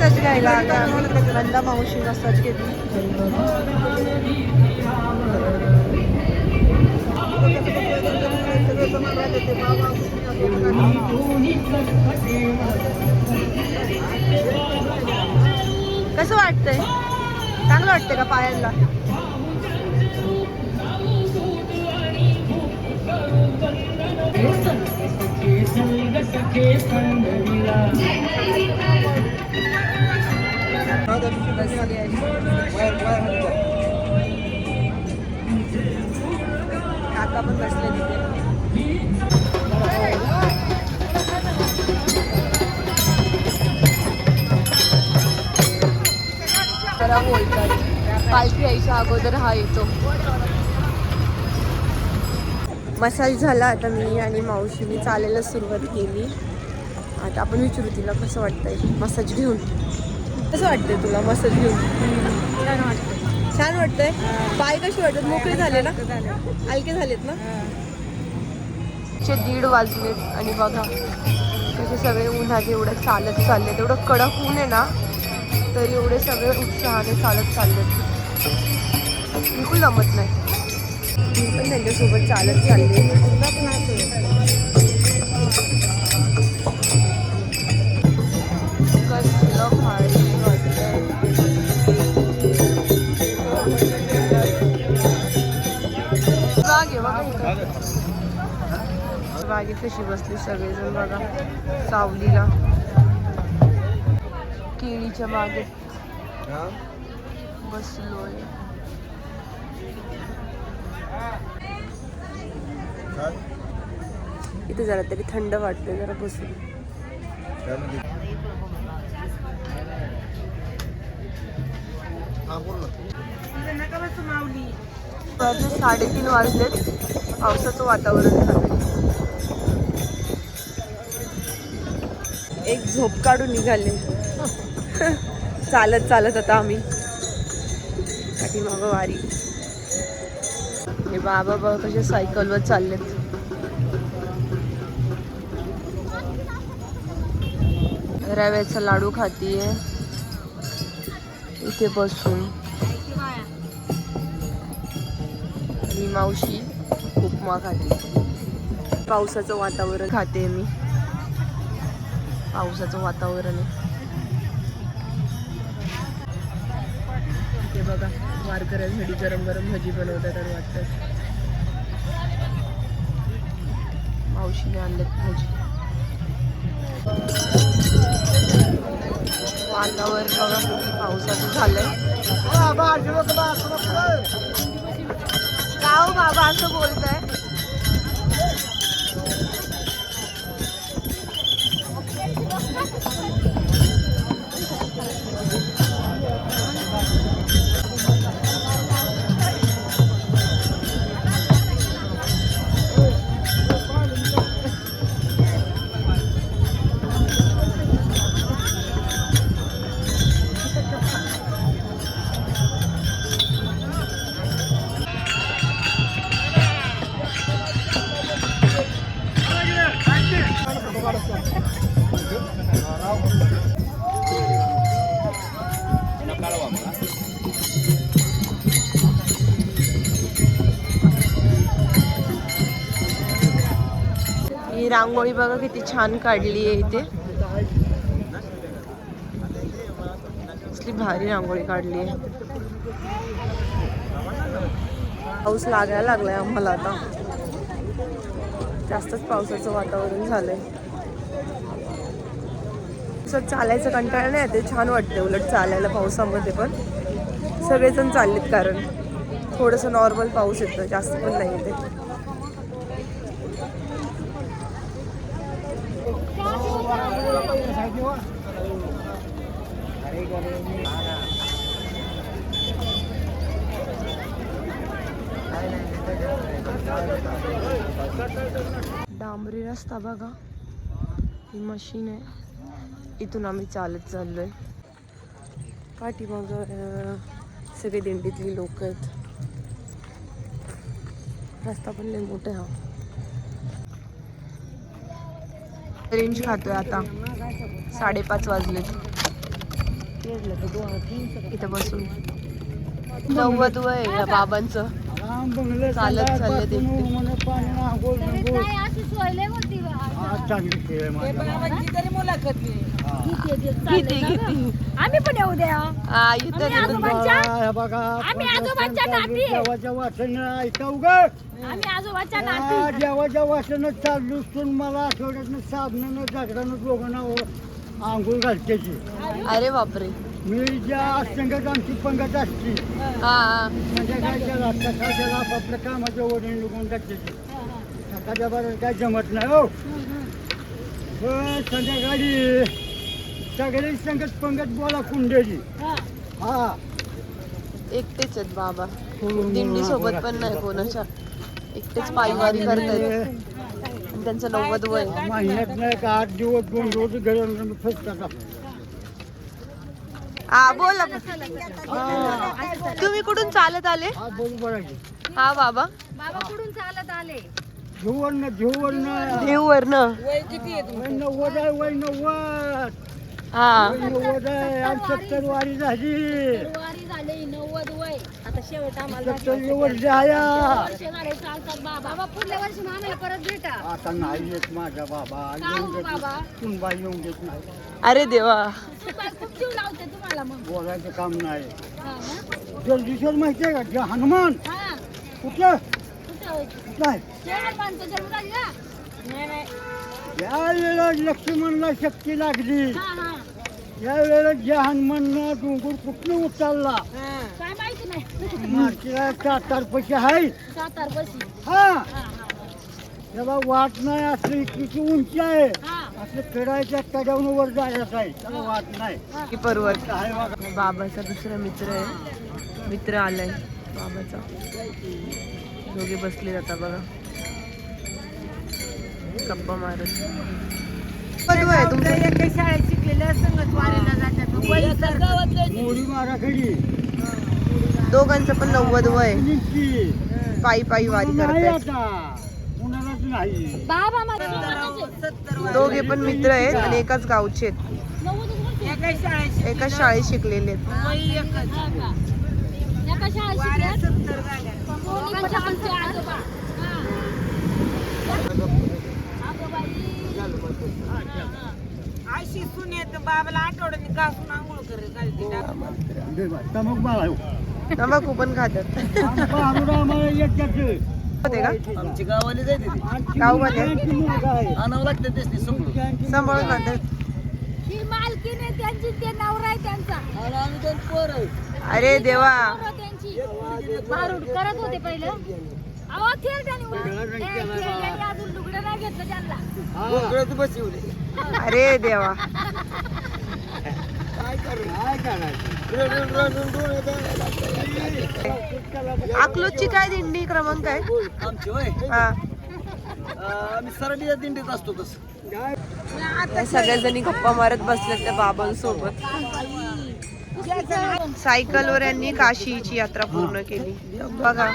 Massage घ्यायला आलो आम्ही. वंदा मावशी मसाज घेतली. कसं वाटतंय? चांगलं वाटतंय का पायाला? काका पण बसले तिथे. जरा बोलतात पालखी यायच्या अगोदर हा येतो. मसाज झाला. आता मी आणि मावशीने चालायला सुरुवात केली. आता आपण विचारू तिला कसं वाटतंय मसाज घेऊन. कसं वाटतंय तुला मसाज घेऊन? छान वाटतंय. पाय कसे वाटतात? मोकळे झाले ना? हलके झालेत ना? 1:30 वाजलेत आणि बघा कसे सगळे उन्हात एवढं चालत चाललेत. एवढं कडक ऊन आहे ना, तरी एवढे सगळे उत्साहाने चालत चाललेत. बिलकुल जमत नाही. मी पण त्यांच्यासोबत चालत चालले. कसलं भारी वाटतंय. बागेत कशी बसली सगळेजण बघा सावलीला. केळीच्या बागेत बसलोय. इथे जरा तरी थंड वाटतंय जरा बसून. 3:30 वाजलेत. पावसाचं वातावरण झालंय. एक झोप काढून निघाले. चालत चालत आता आम्ही पाठीमागं वारी. हे बाबा बघ कसे सायकलवर चाललेत. रव्याचा लाडू खातीये इथे बसून. ही मावशी उपमा खाते. पावसाचं वातावरण खाते मी. पावसाचं वातावरण आहे. ते बघा वारकऱ्यांसाठी गरम गरम भजी बनवतात आणि वाटतात. मावशीने आणलेत भजी. वातावरण बघा किती पावसाचं झालंय. गाव बाबा असं बोलताय. ही रांगोळी बघा किती छान काढली आहे इथे. कसली भारी रांगोळी काढली आहे. पाऊस लागायला लागलाय आम्हाला आता. जास्तच पावसाचं वातावरण झालंय. चालायचं कंटाळा नाही येते. छान वाटते उलट चालायला पावसामध्ये पण. सगळेजण चाललेत कारण थोडंसं नॉर्मल पाऊस येतं, जास्त पण नाही येते. डांबरी रस्ता बघा. ही मशीन आहे. इथून आम्ही चालत चाललोय. पाठीमाग सगळे दिंडीतली लोक आहेत. रस्ता पण लय मोठा हा. रेंज खातोय आता. 5:30 वाजलेत. इथं बसून 90 वय या बाबांचं. चालत चालले ते आम्ही पण येऊ द्या. देवाच्या वाचन चालून मला आठवड्यातनं साबणानं जागरानं दोघांना आंघोळ घालतेची. अरे बापरे. मी ज्या संगत आमची पंगत असते संध्याकाळच्या सकाळच्या आपापल्या कामाच्या ओढून निघून जाते. सकाळच्या बाजार काय जमत नाही हो. संध्याकाळी सगळी संगत पंगत बोला कुंडेली. हा एकटेच आहेत बाबा. दिंडी सोबत पण नाही कोणाच्या. एकटेच पायवारी करतात. त्यांचं 90 वय. महिन्यात नाही का 8 दिवस 2 रोज घरी फसतात. हा बोला. तुम्ही कुठून चालत आले? हा बरोबर आहे. हा बाबा. बाबा कुठून चालत आले? घेऊन देववरनं. वय 90 आहे. वय 90. हा 90 आहे. आणि 70 वारी झाली. वारी झाले 90 वय. आता शेवट आम्हाला 70 वर्ष आया. वर्ष झाले चालतात बाबा. पुढल्या वर्षी आम्हाला परत भेटा. आता नाही येत माझा बाबा. येऊन देत बाबा? कुणबा येऊन देत नाही. अरे देवा. खूप जीव लावते तुम्हाला मग. बोलायचं काम नाही. हा ना? जलदीश्वर माहिती आहे का? जे हनुमान हा. कुठलं कुठं होते? कुठलं आहे? शेवट बांधतो जन्म झाली ना? नाही नाही. या वेळेला लक्ष्मणला शक्ती लागली. हा हा. या वेळेला ज्या हनुमाननं डोंगर कुठलं उचलला काय माहिती नाही. मार्चीला 4 पैसे आहे. सातार बसी. हा हा हा. त्याला वाट नाही. असलं इतकी उंची आहे. हा. असलं चढायच्या कड्यावरून वर जायचं आहे. त्याला वाट नाही. की परवर. आहे बघा. बाबाचा दुसरा मित्र आहे. मित्र आलाय बाबाचा. दोघे बसले आता बघा गप्पा मारत. शाळेत शिकलेल्या संगत वारीला जातात. मोडी माराखडी दोघांचं पण 90 वय. उंची. पायी पायी वारी नाही करतात. आता कुणालाच नाही. बाबा माझे दोघे पण मित्र आहेत आणि एकाच गावचे आहेत. एकाच शाळेत शिकलेले आहेत. एका शाळेत शिकल्यात. दोन्ही पण आमचे आजोबा. हा. तमक बाळा तंबाखू पण खातात. आम्हाला येत्याचं. होते का आमची गावाली जायची गावमध्ये आणावं लागतं तेच सांभाळून खातात. ही मालकीण आहे त्यांची. ते नवरा आहे त्यांचा. अरे देवा. पोरं त्यांची मारून करत होते पहिलं. अहो खेळ त्यांनी अजून लुगडं नाही घेतलं त्यांना. अरे देवा. अकलूजची काय दिंडी क्रमांक आहे? आमची होय हा. आम्ही सरडी दिंडीत असतो तसं. या सगळ्याजणी गप्पा मारत बसल्यात त्या बाबांसोबत. सायकलवर यांनी काशीची यात्रा पूर्ण केली बघा.